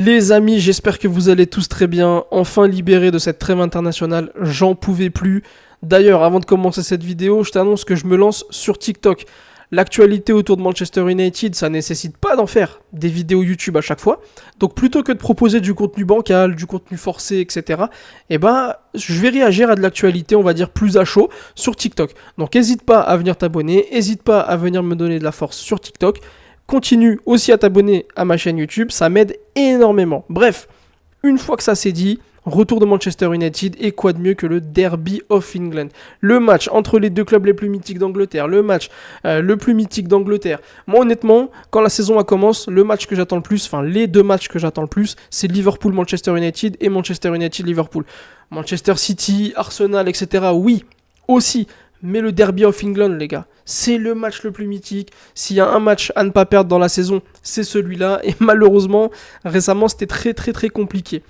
Les amis, j'espère que vous allez tous très bien, enfin libérés de cette trêve internationale, j'en pouvais plus. D'ailleurs, avant de commencer cette vidéo, je t'annonce que je me lance sur TikTok. L'actualité autour de Manchester United, ça nécessite pas d'en faire des vidéos YouTube à chaque fois. Donc plutôt que de proposer du contenu bancal, du contenu forcé, etc., je vais réagir à de l'actualité, on va dire plus à chaud, sur TikTok. Donc n'hésite pas à venir t'abonner, n'hésite pas à venir me donner de la force sur TikTok. Continue aussi à t'abonner à ma chaîne YouTube, ça m'aide énormément. Bref, une fois que ça c'est dit, retour de Manchester United et quoi de mieux que le Derby of England. Le match entre les deux clubs les plus mythiques d'Angleterre, le match le plus mythique d'Angleterre. Moi honnêtement, quand la saison commence, le match que j'attends le plus, enfin les deux matchs que j'attends le plus, c'est Liverpool-Manchester United et Manchester United-Liverpool. Manchester City, Arsenal, etc. Oui, aussi. Mais le Derby of England, les gars, c'est le match le plus mythique. S'il y a un match à ne pas perdre dans la saison, c'est celui-là. Et malheureusement, récemment, c'était très très très compliqué.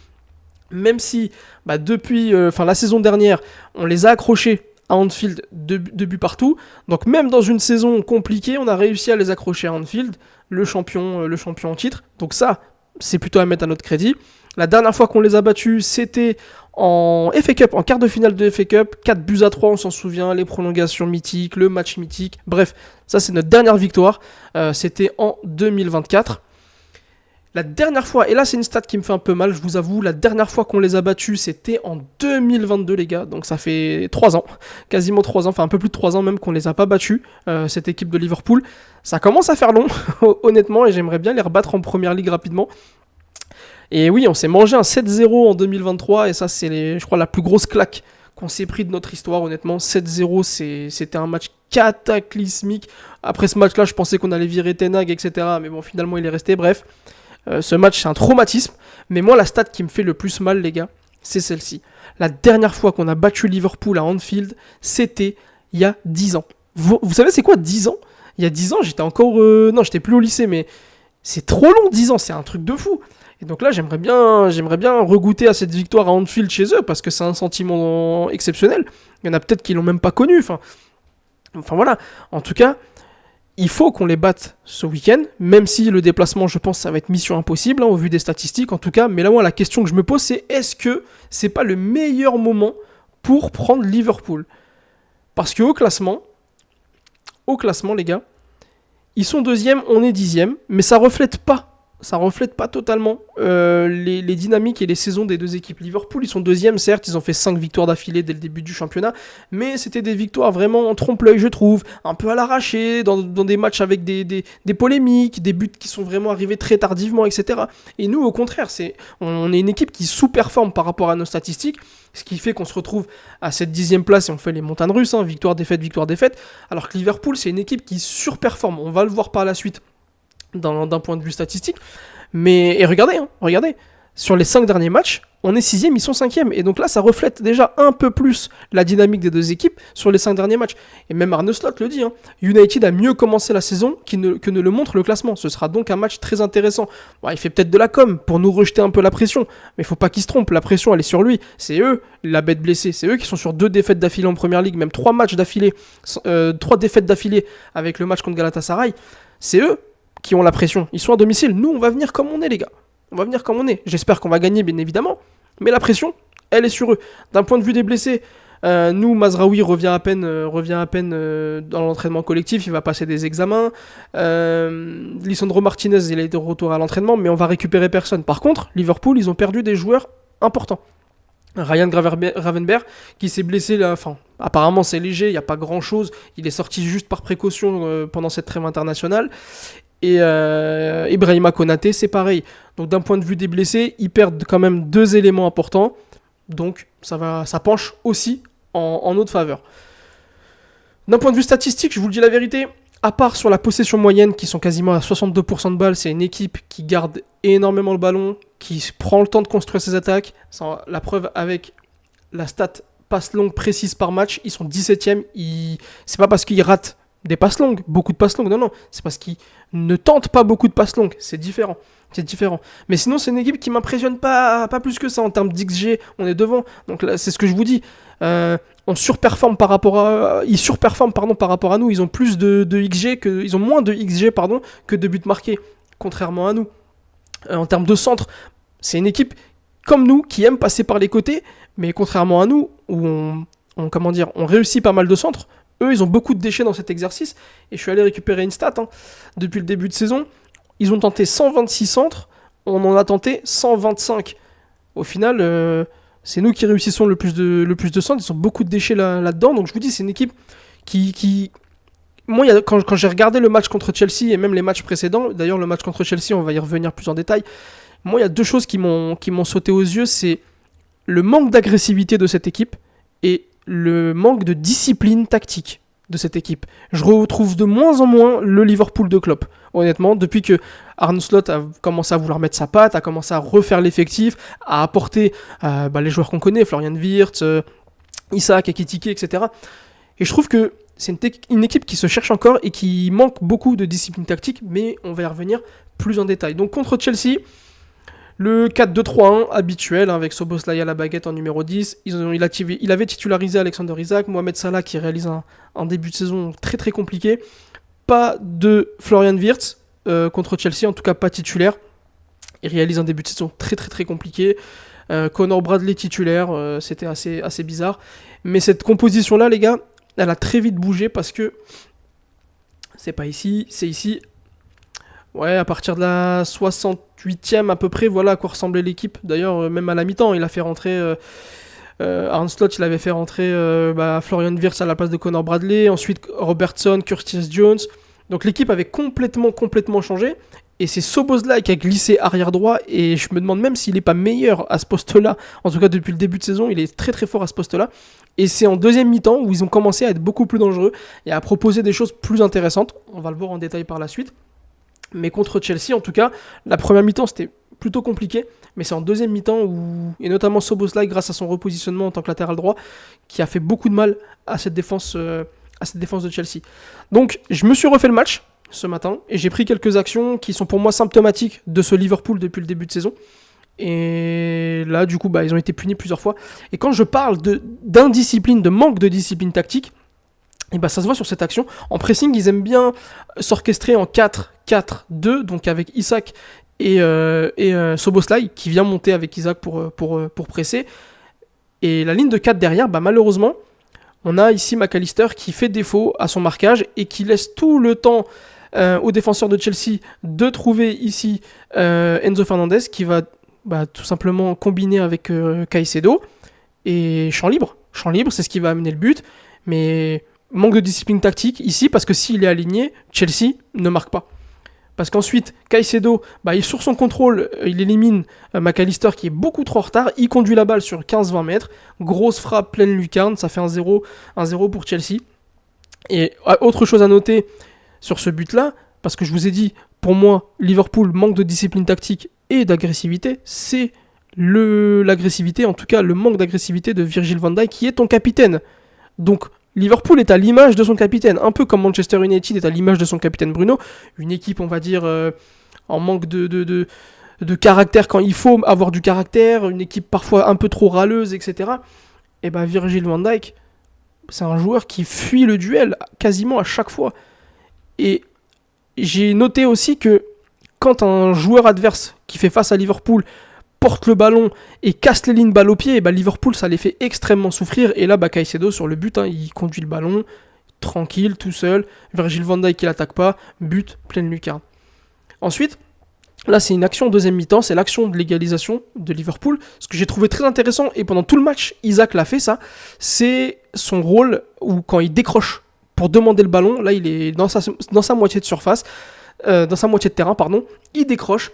Même si, depuis la saison dernière, on les a accrochés à Anfield de buts partout. Donc même dans une saison compliquée, on a réussi à les accrocher à Anfield, le champion en titre. Donc ça, c'est plutôt à mettre à notre crédit. La dernière fois qu'on les a battus, c'était en FA Cup, en quart de finale de FA Cup, 4-3, on s'en souvient, les prolongations mythiques, le match mythique. Bref, ça c'est notre dernière victoire, c'était en 2024. La dernière fois, et là c'est une stat qui me fait un peu mal, je vous avoue, la dernière fois qu'on les a battus, c'était en 2022 les gars, donc ça fait 3 ans, quasiment 3 ans, enfin un peu plus de 3 ans même qu'on les a pas battus, cette équipe de Liverpool. Ça commence à faire long, honnêtement, et j'aimerais bien les rebattre en Première Ligue rapidement. Et oui, on s'est mangé un 7-0 en 2023, et ça c'est, je crois, la plus grosse claque qu'on s'est pris de notre histoire, honnêtement. 7-0, c'était un match cataclysmique. Après ce match-là, je pensais qu'on allait virer Ten Hag, etc. Mais bon, finalement, il est resté. Bref, ce match, c'est un traumatisme. Mais moi, la stat qui me fait le plus mal, les gars, c'est celle-ci. La dernière fois qu'on a battu Liverpool à Anfield, c'était il y a 10 ans. Vous savez, c'est quoi 10 ans ? Il y a 10 ans, j'étais encore... non, j'étais plus au lycée, mais c'est trop long, 10 ans. C'est un truc de fou. Et donc là, j'aimerais bien regoûter à cette victoire à Anfield chez eux, parce que c'est un sentiment exceptionnel. Il y en a peut-être qui l'ont même pas connu. Enfin voilà. En tout cas, il faut qu'on les batte ce week-end, même si le déplacement, je pense, ça va être mission impossible, au vu des statistiques en tout cas. Mais là, moi, la question que je me pose, c'est est-ce que c'est pas le meilleur moment pour prendre Liverpool ? Parce qu'au classement, les gars, ils sont 2e, on est 10e, mais ça reflète pas totalement les dynamiques et les saisons des deux équipes. Liverpool, ils sont 2e, certes, ils ont fait 5 victoires d'affilée dès le début du championnat, mais c'était des victoires vraiment en trompe-l'œil, je trouve, un peu à l'arraché, dans des matchs avec des polémiques, des buts qui sont vraiment arrivés très tardivement, etc. Et nous, au contraire, on est une équipe qui sous-performe par rapport à nos statistiques, ce qui fait qu'on se retrouve à cette 10e place et on fait les montagnes russes, victoire-défaite, alors que Liverpool, c'est une équipe qui surperforme, on va le voir par la suite, d'un point de vue statistique. Et regardez, sur les 5 derniers matchs, on est 6e, ils sont 5e. Et donc là, ça reflète déjà un peu plus la dynamique des deux équipes sur les 5 derniers matchs. Et même Arne Slot le dit, United a mieux commencé la saison que ne le montre le classement. Ce sera donc un match très intéressant. Il fait peut-être de la com pour nous rejeter un peu la pression. Mais il faut pas qu'il se trompe, la pression, elle est sur lui. C'est eux, la bête blessée. C'est eux qui sont sur 2 défaites d'affilée en Première Ligue, même 3 matchs d'affilée, 3 défaites d'affilée avec le match contre Galatasaray. C'est eux qui ont la pression. Ils sont à domicile. Nous, on va venir comme on est, les gars. On va venir comme on est. J'espère qu'on va gagner, bien évidemment. Mais la pression, elle est sur eux. D'un point de vue des blessés, nous, Mazraoui revient à peine dans l'entraînement collectif. Il va passer des examens. Lisandro Martinez, il est de retour à l'entraînement, mais on va récupérer personne. Par contre, Liverpool, ils ont perdu des joueurs importants. Ryan Gravenberch qui s'est blessé là, apparemment c'est léger, il n'y a pas grand chose, il est sorti juste par précaution pendant cette trêve internationale. Et Ibrahima Konaté, c'est pareil. Donc d'un point de vue des blessés, ils perdent quand même 2 éléments importants. Donc ça penche aussi en notre faveur. D'un point de vue statistique, je vous le dis la vérité, à part sur la possession moyenne, qui sont quasiment à 62% de balles, c'est une équipe qui garde énormément le ballon, qui prend le temps de construire ses attaques. La preuve avec la stat passe longue précise par match, ils sont 17e. C'est pas parce qu'ils ratent des passes longues, beaucoup de passes longues, non, c'est parce qu'ils ne tentent pas beaucoup de passes longues, c'est différent. Mais sinon, c'est une équipe qui m'impressionne pas plus que ça en termes d'XG, on est devant, donc là, c'est ce que je vous dis, ils surperforment par rapport à nous, ils ont plus de XG, ils ont moins de XG, que de buts marqués, contrairement à nous. En termes de centre, C'est une équipe comme nous qui aime passer par les côtés, mais contrairement à nous, où on réussit pas mal de centres, eux, ils ont beaucoup de déchets dans cet exercice. Et je suis allé récupérer une stat. Depuis le début de saison, ils ont tenté 126 centres, on en a tenté 125. Au final, c'est nous qui réussissons le plus de centres. Ils ont beaucoup de déchets là-dedans. Donc je vous dis, c'est une équipe qui... Moi, quand j'ai regardé le match contre Chelsea et même les matchs précédents, d'ailleurs le match contre Chelsea, on va y revenir plus en détail, moi, il y a deux choses qui m'ont sauté aux yeux, c'est le manque d'agressivité de cette équipe et le manque de discipline tactique de cette équipe. Je retrouve de moins en moins le Liverpool de Klopp. Honnêtement, depuis que Arne Slot a commencé à vouloir mettre sa patte, a commencé à refaire l'effectif, à apporter les joueurs qu'on connaît, Florian Wirtz, Isaac, Ekitike, etc. Et je trouve que c'est une équipe qui se cherche encore et qui manque beaucoup de discipline tactique, mais on va y revenir plus en détail. Donc contre Chelsea, le 4-2-3-1 habituel, avec Szoboszlai à la baguette en numéro 10. Il avait titularisé Alexander Isak, Mohamed Salah qui réalise un début de saison très très compliqué. Pas de Florian Wirtz contre Chelsea, en tout cas pas titulaire. Il réalise un début de saison très très très compliqué. Connor Bradley titulaire, c'était assez bizarre. Mais cette composition-là, les gars, elle a très vite bougé parce que c'est pas ici, c'est ici. Ouais, à partir de la 68e à peu près, voilà à quoi ressemblait l'équipe. D'ailleurs, même à la mi-temps, il a fait rentrer... Arne Slot, il avait fait rentrer Florian Wirtz à la place de Connor Bradley. Ensuite, Robertson, Curtis Jones. Donc l'équipe avait complètement changé. Et c'est Szoboszlai qui a glissé arrière droit. Et je me demande même s'il n'est pas meilleur à ce poste-là. En tout cas, depuis le début de saison, il est très très fort à ce poste-là. Et c'est en deuxième mi-temps où ils ont commencé à être beaucoup plus dangereux et à proposer des choses plus intéressantes. On va le voir en détail par la suite. Mais contre Chelsea, en tout cas, la première mi-temps, c'était plutôt compliqué. Mais c'est en deuxième mi-temps, et notamment Szoboszlai, grâce à son repositionnement en tant que latéral droit, qui a fait beaucoup de mal à cette défense de Chelsea. Donc, je me suis refait le match ce matin, et j'ai pris quelques actions qui sont pour moi symptomatiques de ce Liverpool depuis le début de saison. Et là, du coup, ils ont été punis plusieurs fois. Et quand je parle d'indiscipline, de manque de discipline tactique, et ça se voit sur cette action. En pressing, ils aiment bien s'orchestrer en 4-4-2, donc avec Isak et Szoboszlai, qui vient monter avec Isak pour presser. Et la ligne de 4 derrière, malheureusement, on a ici McAllister qui fait défaut à son marquage et qui laisse tout le temps aux défenseurs de Chelsea de trouver ici Enzo Fernandez, qui va tout simplement combiner avec Caicedo. Et champ libre, c'est ce qui va amener le but. Mais... manque de discipline tactique ici, parce que s'il est aligné, Chelsea ne marque pas. Parce qu'ensuite, Caicedo, sur son contrôle, il élimine McAllister qui est beaucoup trop en retard. Il conduit la balle sur 15-20 mètres. Grosse frappe, pleine lucarne. Ça fait 1-0 pour Chelsea. Et autre chose à noter sur ce but-là, parce que je vous ai dit, pour moi, Liverpool manque de discipline tactique et d'agressivité. C'est l'agressivité, en tout cas le manque d'agressivité de Virgil van Dijk, qui est ton capitaine. Donc, Liverpool est à l'image de son capitaine, un peu comme Manchester United est à l'image de son capitaine Bruno, une équipe on va dire en manque de caractère quand il faut avoir du caractère, une équipe parfois un peu trop râleuse, etc. Et Virgil van Dijk, c'est un joueur qui fuit le duel quasiment à chaque fois. Et j'ai noté aussi que quand un joueur adverse qui fait face à Liverpool porte le ballon et casse les lignes balle au pied, et Liverpool ça les fait extrêmement souffrir. Et là Caicedo sur le but, il conduit le ballon tranquille, tout seul, Virgil van Dijk qui l'attaque pas, but, pleine lucarne. Ensuite, là c'est une action en deuxième mi-temps, c'est l'action de l'égalisation de Liverpool. Ce que j'ai trouvé très intéressant, et pendant tout le match Isaac l'a fait ça, c'est son rôle où quand il décroche pour demander le ballon, là il est dans sa moitié de surface, dans sa moitié de terrain, il décroche.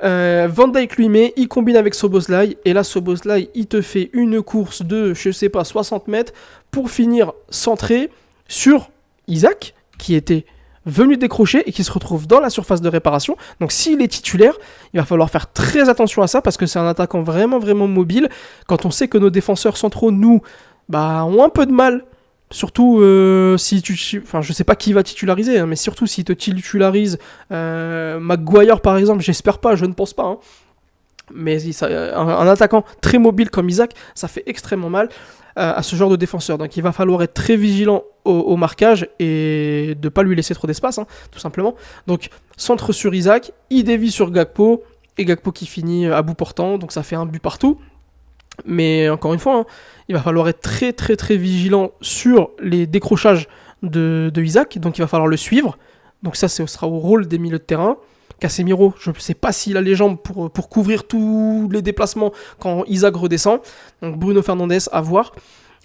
Van Dijk lui met, il combine avec Szoboszlai, et là Szoboszlai il te fait une course de 60 mètres pour finir centré sur Isaac qui était venu décrocher et qui se retrouve dans la surface de réparation. Donc s'il est titulaire, il va falloir faire très attention à ça, parce que c'est un attaquant vraiment mobile. Quand on sait que nos défenseurs centraux ont un peu de mal, surtout si je sais pas qui va titulariser, mais surtout s'il te titularise Maguire par exemple, j'espère pas, je ne pense pas, mais un attaquant très mobile comme Isaac, ça fait extrêmement mal à ce genre de défenseur. Donc il va falloir être très vigilant au marquage et de pas lui laisser trop d'espace, tout simplement. Donc centre sur Isaac, il dévie sur Gakpo, et Gakpo qui finit à bout portant, donc ça fait un but partout. Mais encore une fois, hein, il va falloir être très très très vigilant sur les décrochages de Isaac, donc il va falloir le suivre. Donc ça, ce sera au rôle des milieux de terrain. Casemiro, je ne sais pas s'il a les jambes pour couvrir tous les déplacements quand Isaac redescend. Donc Bruno Fernandes, à voir.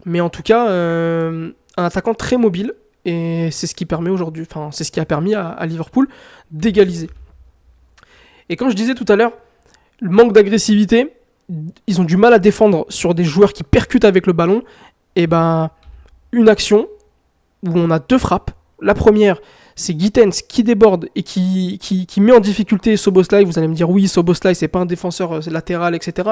Mais en tout cas, un attaquant très mobile, et c'est ce qui permet aujourd'hui, enfin c'est ce qui a permis à Liverpool d'égaliser. Et quand je disais tout à l'heure, le manque d'agressivité, ils ont du mal à défendre sur des joueurs qui percutent avec le ballon. Et ben, une action où on a 2 frappes. La première, c'est Gittens qui déborde et qui met en difficulté Szoboszlai. Vous allez me dire, oui, Szoboszlai, c'est pas un défenseur latéral, etc.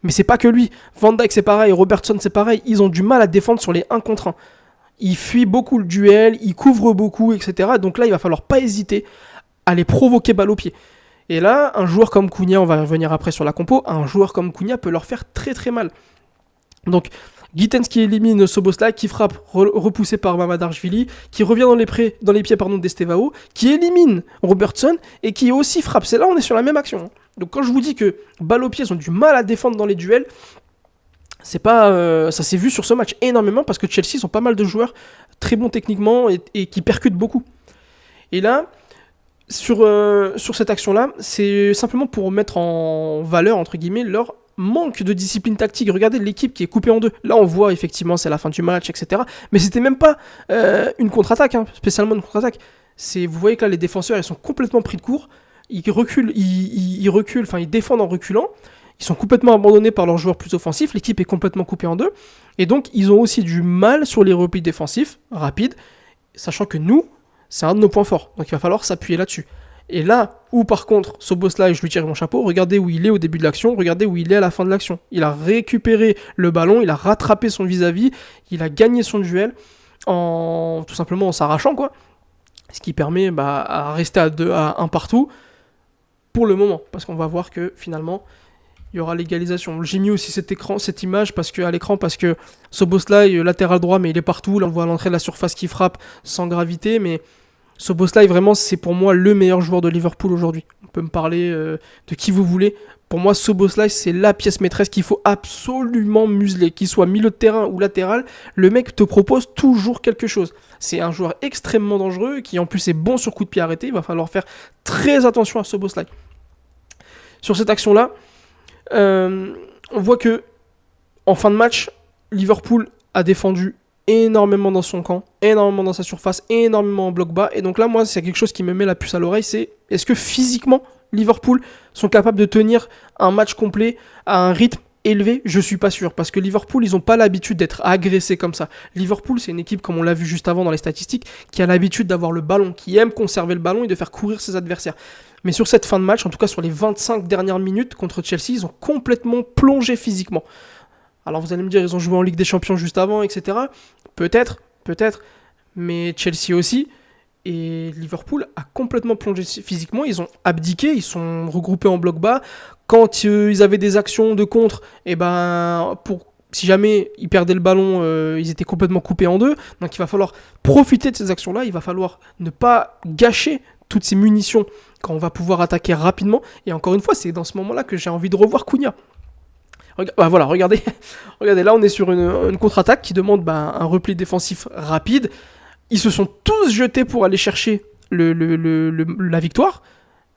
Mais c'est pas que lui. Van Dijk, c'est pareil. Robertson, c'est pareil. Ils ont du mal à défendre sur les 1 contre 1. Ils fuient beaucoup le duel, ils couvrent beaucoup, etc. Donc là, il va falloir pas hésiter à les provoquer balle au pied. Et là, un joueur comme Cunha, on va revenir après sur la compo, un joueur comme Cunha peut leur faire très très mal. Donc, Gittens qui élimine Szoboszlai, qui frappe repoussé par Mamardashvili, qui revient dans les pieds d'Estevao, qui élimine Robertson et qui aussi frappe. C'est là on est sur la même action. Donc quand je vous dis que balle au pied, ils ont du mal à défendre dans les duels, c'est pas, ça s'est vu sur ce match énormément parce que Chelsea, ils ont pas mal de joueurs très bons techniquement et qui percutent beaucoup. Et là, sur cette action-là, c'est simplement pour mettre en valeur, entre guillemets, leur manque de discipline tactique. Regardez l'équipe qui est coupée en 2. Là, on voit effectivement, c'est la fin du match, etc. Mais c'était même pas une contre-attaque, hein, spécialement une contre-attaque. Vous voyez que là, les défenseurs, ils sont complètement pris de court. Ils reculent, ils défendent en reculant. Ils sont complètement abandonnés par leurs joueurs plus offensifs. L'équipe est complètement coupée en 2. Et donc, ils ont aussi du mal sur les replis défensifs, rapides, sachant que nous, c'est un de nos points forts. Donc, il va falloir s'appuyer là-dessus. Et là où, par contre, Szoboszlai, je lui tire mon chapeau, regardez où il est au début de l'action, regardez où il est à la fin de l'action. Il a récupéré le ballon, il a rattrapé son vis-à-vis, il a gagné son duel, tout simplement en s'arrachant, quoi. Ce qui permet à rester à 1 partout pour le moment. Parce qu'on va voir que, finalement, il y aura l'égalisation. J'ai mis aussi cette image à l'écran parce que Szoboszlai, latéral droit, mais il est partout. Là, on voit à l'entrée de la surface qui frappe sans gravité. Mais Szoboszlai, vraiment, c'est pour moi le meilleur joueur de Liverpool aujourd'hui. On peut me parler de qui vous voulez. Pour moi, Szoboszlai, c'est la pièce maîtresse qu'il faut absolument museler. Qu'il soit milieu de terrain ou latéral, le mec te propose toujours quelque chose. C'est un joueur extrêmement dangereux qui, en plus, est bon sur coup de pied arrêté. Il va falloir faire très attention à Szoboszlai. Sur cette action-là, on voit que en fin de match, Liverpool a défendu énormément dans son camp, énormément dans sa surface, énormément en bloc bas. Et donc là, moi, c'est quelque chose qui me met la puce à l'oreille, c'est est-ce que physiquement, Liverpool sont capables de tenir un match complet à un rythme élevé? Je suis pas sûr, parce que Liverpool, ils ont pas l'habitude d'être agressés comme ça. Liverpool, c'est une équipe, comme on l'a vu juste avant dans les statistiques, qui a l'habitude d'avoir le ballon, qui aime conserver le ballon et de faire courir ses adversaires. Mais sur cette fin de match, en tout cas sur les 25 dernières minutes contre Chelsea, ils ont complètement plongé physiquement. Alors vous allez me dire, ils ont joué en Ligue des Champions juste avant, etc. Peut-être, mais Chelsea aussi. Et Liverpool a complètement plongé physiquement. Ils ont abdiqué, ils sont regroupés en bloc bas. Quand ils avaient des actions de contre, si jamais ils perdaient le ballon, ils étaient complètement coupés en 2. Donc il va falloir profiter de ces actions-là. Il va falloir ne pas gâcher toutes ces munitions quand on va pouvoir attaquer rapidement. Et encore une fois, c'est dans ce moment-là que j'ai envie de revoir Cunha. Regardez, là on est sur une contre-attaque qui demande un repli défensif rapide. Ils se sont tous jetés pour aller chercher la victoire,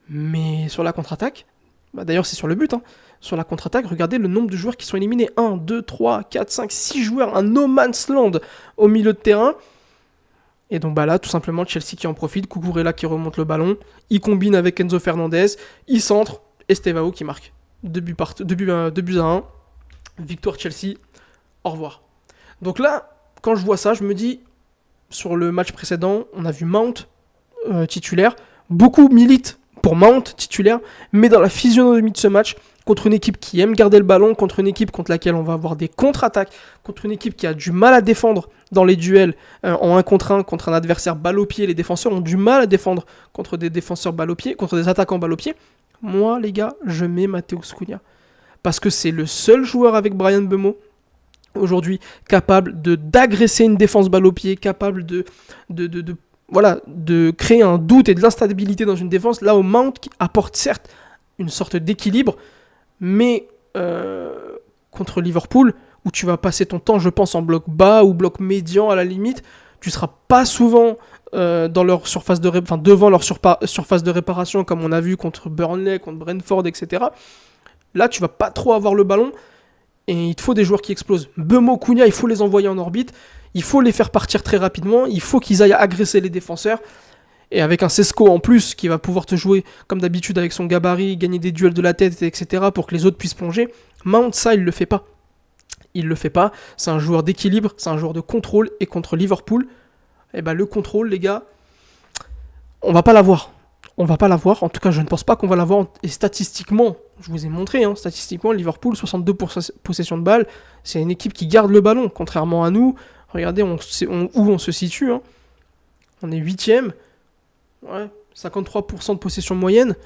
mais sur la contre-attaque, d'ailleurs c'est sur le but, sur la contre-attaque, regardez le nombre de joueurs qui sont éliminés. 1, 2, 3, 4, 5, 6 joueurs, un no man's land au milieu de terrain. Et donc là, tout simplement, Chelsea qui en profite, Cucurella qui remonte le ballon, il combine avec Enzo Fernandez, il centre, Estevao qui marque. 2 buts à 1, victoire Chelsea, au revoir. Donc là, quand je vois ça, je me dis, sur le match précédent, on a vu Mount titulaire, beaucoup militent pour Mount titulaire, mais dans la physionomie de ce match, contre une équipe qui aime garder le ballon, contre une équipe contre laquelle on va avoir des contre-attaques, contre une équipe qui a du mal à défendre dans les duels en 1 contre 1, contre un adversaire balle au pied, les défenseurs ont du mal à défendre contre des défenseurs balle au pied, contre des attaquants balle au pied. Moi, les gars, je mets Matheus Cunha. Parce que c'est le seul joueur avec Bryan Mbeumo aujourd'hui capable d'agresser une défense balle au pied, capable de créer un doute et de l'instabilité dans une défense, là où Mount apporte certes une sorte d'équilibre, mais contre Liverpool, où tu vas passer ton temps, je pense, en bloc bas ou bloc médian à la limite, tu ne seras pas souvent dans leur surface devant leur surface de réparation, comme on a vu contre Burnley, contre Brentford, etc. Là, tu vas pas trop avoir le ballon, et il te faut des joueurs qui explosent. Mbeumo, Cunha, il faut les envoyer en orbite, il faut les faire partir très rapidement, il faut qu'ils aillent agresser les défenseurs. Et avec un Sesko en plus qui va pouvoir te jouer comme d'habitude avec son gabarit, gagner des duels de la tête, etc. pour que les autres puissent plonger. Mount, ça, il le fait pas. Il le fait pas. C'est un joueur d'équilibre, c'est un joueur de contrôle. Et contre Liverpool, le contrôle, les gars, on va pas l'avoir. On va pas l'avoir. En tout cas, je ne pense pas qu'on va l'avoir. Et statistiquement, je vous ai montré, statistiquement, Liverpool, 62% possession de balle. C'est une équipe qui garde le ballon, contrairement à nous. Regardez où on se situe. On est 8ème. Ouais, 53% de possession moyenne.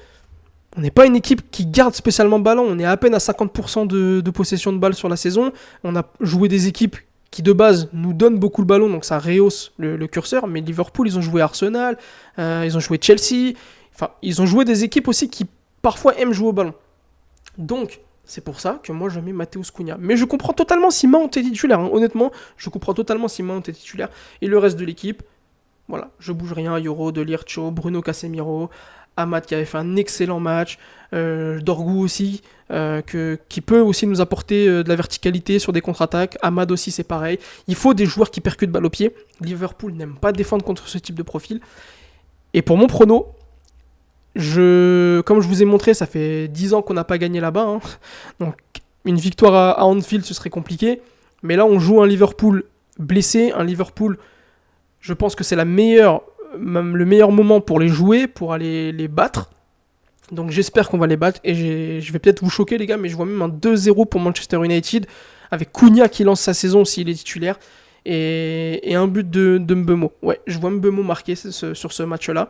On n'est pas une équipe qui garde spécialement le ballon. On est à peine à 50% de possession de balle sur la saison. On a joué des équipes qui, de base, nous donnent beaucoup le ballon. Donc ça rehausse le curseur. Mais Liverpool, ils ont joué Arsenal. Ils ont joué Chelsea. Enfin, ils ont joué des équipes aussi qui, parfois, aiment jouer au ballon. Donc, c'est pour ça que moi, je mets Matheus Cunha. Mais je comprends totalement si Mount est titulaire. Honnêtement, je comprends totalement si Mount est titulaire. Et le reste de l'équipe... Voilà, je bouge rien, Yoro, De Ligt, Bruno Casemiro, Amad qui avait fait un excellent match, Dorgu aussi, qui peut aussi nous apporter de la verticalité sur des contre-attaques, Amad aussi c'est pareil. Il faut des joueurs qui percutent balle au pied. Liverpool n'aime pas défendre contre ce type de profil. Et pour mon prono, comme je vous ai montré, ça fait 10 ans qu'on n'a pas gagné là-bas, donc une victoire à Anfield ce serait compliqué, mais là on joue un Liverpool blessé, un Liverpool... Je pense que c'est le meilleur moment pour les jouer, pour aller les battre. Donc j'espère qu'on va les battre. Et je vais peut-être vous choquer les gars, mais je vois même un 2-0 pour Manchester United, avec Cunha qui lance sa saison s'il est titulaire, et un but de Mbeumo. Ouais, je vois Mbeumo marquer sur ce match-là.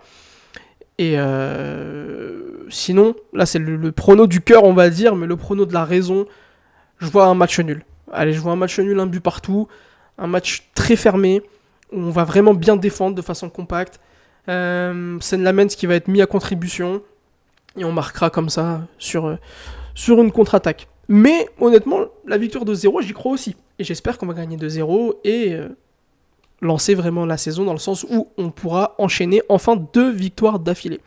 Et sinon, là c'est le prono du cœur on va dire, mais le prono de la raison, je vois un match nul. Allez, je vois un match nul, un but partout, un match très fermé, où on va vraiment bien défendre de façon compacte. Sen Lamens qui va être mis à contribution, et on marquera comme ça sur une contre-attaque. Mais honnêtement, la victoire de 0, j'y crois aussi. Et j'espère qu'on va gagner 2-0 et lancer vraiment la saison dans le sens où on pourra enchaîner enfin 2 victoires d'affilée.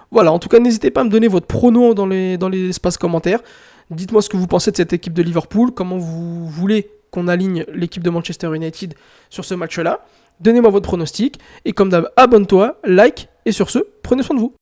Voilà, en tout cas, n'hésitez pas à me donner votre prono dans les espaces commentaires. Dites-moi ce que vous pensez de cette équipe de Liverpool, comment vous voulez qu'on aligne l'équipe de Manchester United sur ce match-là. Donnez-moi votre pronostic, et comme d'hab, abonne-toi, like, et sur ce, prenez soin de vous.